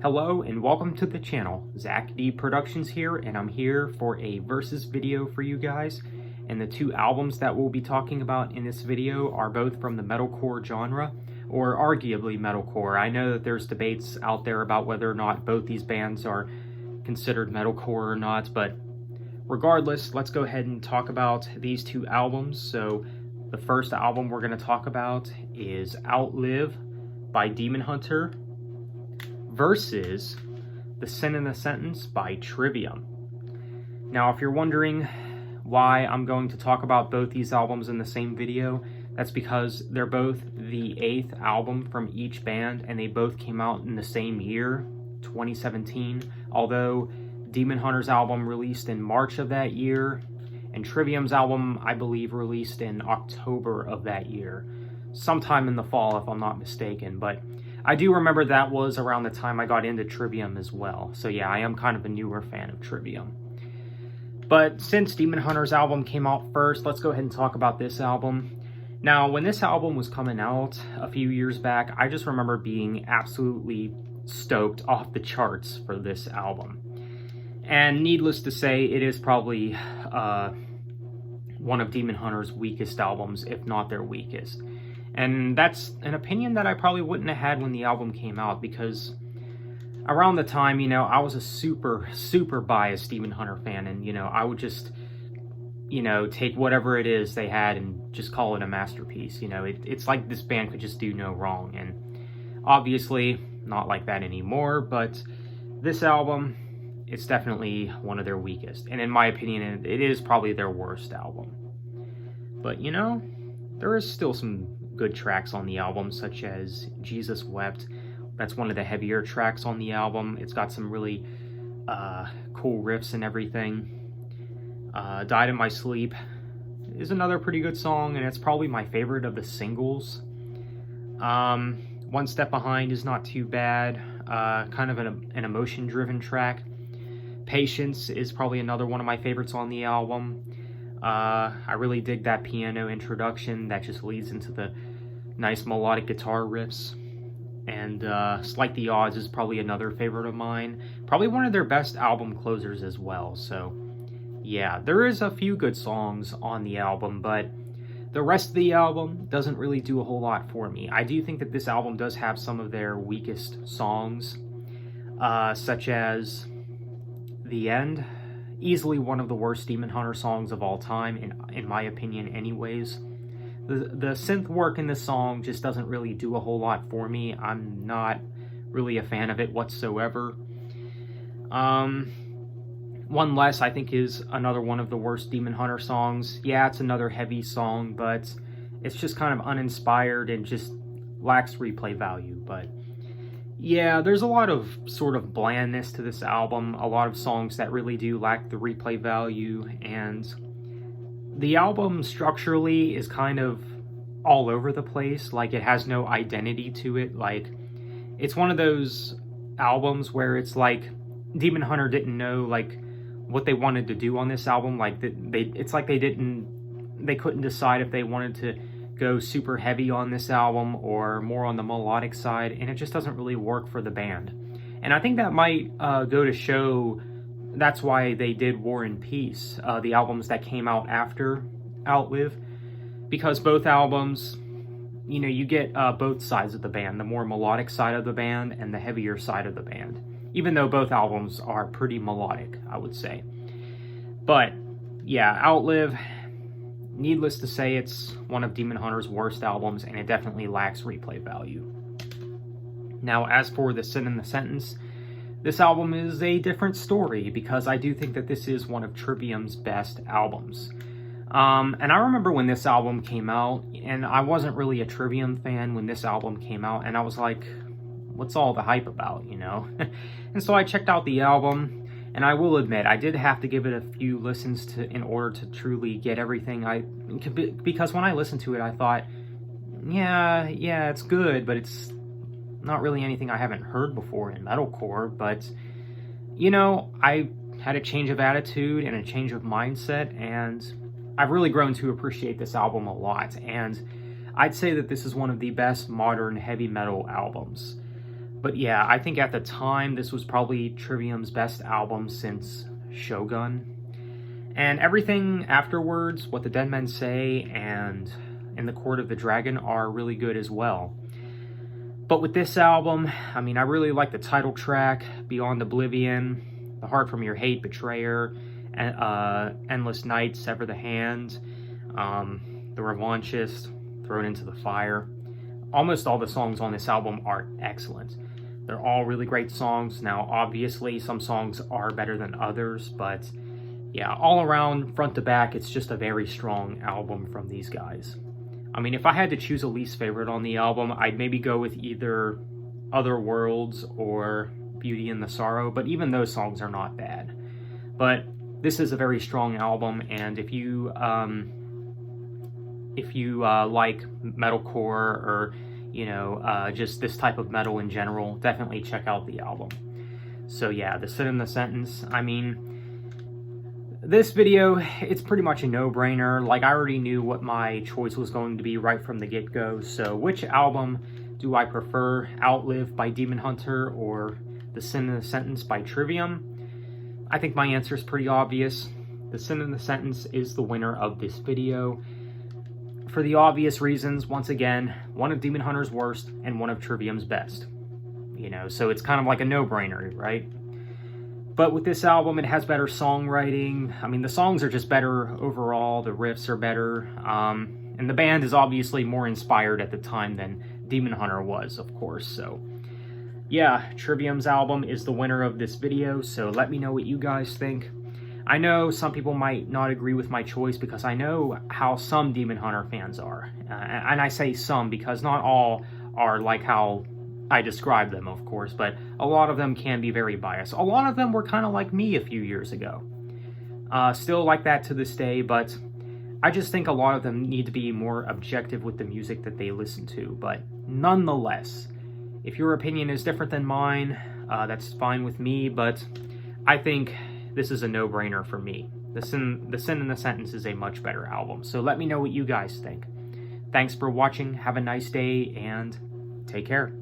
Hello and welcome to the channel. Zach D Productions here, and I'm here for a versus video for you guys. And the two albums that we'll be talking about in this video are both from the metalcore genre, or arguably metalcore. I know that there's debates out there about whether or not both these bands are considered metalcore or not, but regardless, let's go ahead and talk about these two albums. So the first album we're going to talk about is Outlive by Demon Hunter versus The Sin and the Sentence by Trivium. Now, if you're wondering why I'm going to talk about both these albums in the same video, that's because they're both the 8th album from each band, and they both came out in the same year, 2017, although Demon Hunter's album released in March of that year, and Trivium's album, I believe, released in October of that year, sometime in the fall if I'm not mistaken, but I do remember that was around the time I got into Trivium as well. So yeah, I am kind of a newer fan of Trivium. But since Demon Hunter's album came out first, let's go ahead and talk about this album. Now, when this album was coming out a few years back, I just remember being absolutely stoked off the charts for this album. And needless to say, it is probably one of Demon Hunter's weakest albums, if not their weakest. And that's an opinion that I probably wouldn't have had when the album came out, because around the time, I was a super biased Demon Hunter fan, and, I would just, take whatever it is they had and just call it a masterpiece. It's like this band could just do no wrong, and obviously not like that anymore, but this album, it's definitely one of their weakest, and in my opinion, it is probably their worst album. But, there is still some good tracks on the album, such as Jesus Wept. That's one of the heavier tracks on the album. It's got some really cool riffs and everything. Died in My Sleep is another pretty good song, and it's probably my favorite of the singles. One Step Behind is not too bad. Kind of an emotion-driven track. Patience is probably another one of my favorites on the album. I really dig that piano introduction that just leads into the nice melodic guitar riffs. And Slight the Odds is probably another favorite of mine. Probably one of their best album closers as well. So yeah, there is a few good songs on the album, but the rest of the album doesn't really do a whole lot for me. I do think that this album does have some of their weakest songs, such as The End. Easily one of the worst Demon Hunter songs of all time, in my opinion anyways. The synth work in this song just doesn't really do a whole lot for me. I'm not really a fan of it whatsoever. One Less, I think, is another one of the worst Demon Hunter songs. Yeah, it's another heavy song, but it's just kind of uninspired and just lacks replay value. But yeah, there's a lot of sort of blandness to this album, a lot of songs that really do lack the replay value, and the album structurally is kind of all over the place. Like, it has no identity to it. Like, it's one of those albums where it's like Demon Hunter didn't know like what they wanted to do on this album. Like, it's like they couldn't decide if they wanted to go super heavy on this album or more on the melodic side, and it just doesn't really work for the band. And I think that might go to show that's why they did War and Peace, the albums that came out after Outlive, because both albums, you get both sides of the band, the more melodic side of the band and the heavier side of the band, even though both albums are pretty melodic, I would say. But yeah, Outlive, needless to say, it's one of Demon Hunter's worst albums, and it definitely lacks replay value. Now, as for The Sin and the Sentence, this album is a different story, because I do think that this is one of Trivium's best albums. And I remember when this album came out, and I wasn't really a Trivium fan when this album came out, and I was like, what's all the hype about, And so I checked out the album, and I will admit, I did have to give it a few listens in order to truly get everything because when I listened to it, I thought, yeah, it's good, but it's not really anything I haven't heard before in metalcore. But, I had a change of attitude and a change of mindset, and I've really grown to appreciate this album a lot. And I'd say that this is one of the best modern heavy metal albums. But yeah, I think at the time this was probably Trivium's best album since Shogun. And everything afterwards, What the Dead Men Say and In the Court of the Dragon, are really good as well. But with this album, I mean, I really like the title track, Beyond Oblivion, The Heart from Your Hate, Betrayer, Endless Night, Sever the Hand, The Revanchist, Thrown into the Fire. Almost all the songs on this album are excellent. They're all really great songs. Now, obviously, some songs are better than others, but yeah, all around, front to back, it's just a very strong album from these guys. I mean, if I had to choose a least favorite on the album, I'd maybe go with either Other Worlds or Beauty and the Sorrow, but even those songs are not bad. But this is a very strong album, and if you like metalcore or, you know, just this type of metal in general, definitely check out the album. So yeah, The Sin and the Sentence, I mean, this video, it's pretty much a no-brainer. Like, I already knew what my choice was going to be right from the get-go. So which album do I prefer? Outlive by Demon Hunter or The Sin and the Sentence by Trivium? I think my answer is pretty obvious. The Sin and the Sentence is the winner of this video. For the obvious reasons, once again, one of Demon Hunter's worst and one of Trivium's best. You know, so it's kind of like a no-brainer, right? But with this album, it has better songwriting. I mean, the songs are just better overall. The riffs are better. And the band is obviously more inspired at the time than Demon Hunter was, of course. So, yeah, Trivium's album is the winner of this video. So let me know what you guys think. I know some people might not agree with my choice because I know how some Demon Hunter fans are. And I say some because not all are like how I describe them, of course, but a lot of them can be very biased. A lot of them were kind of like me a few years ago. Still like that to this day, but I just think a lot of them need to be more objective with the music that they listen to. But nonetheless, if your opinion is different than mine, that's fine with me, but I think this is a no-brainer for me. The Sin and the Sentence is a much better album, so let me know what you guys think. Thanks for watching, have a nice day, and take care.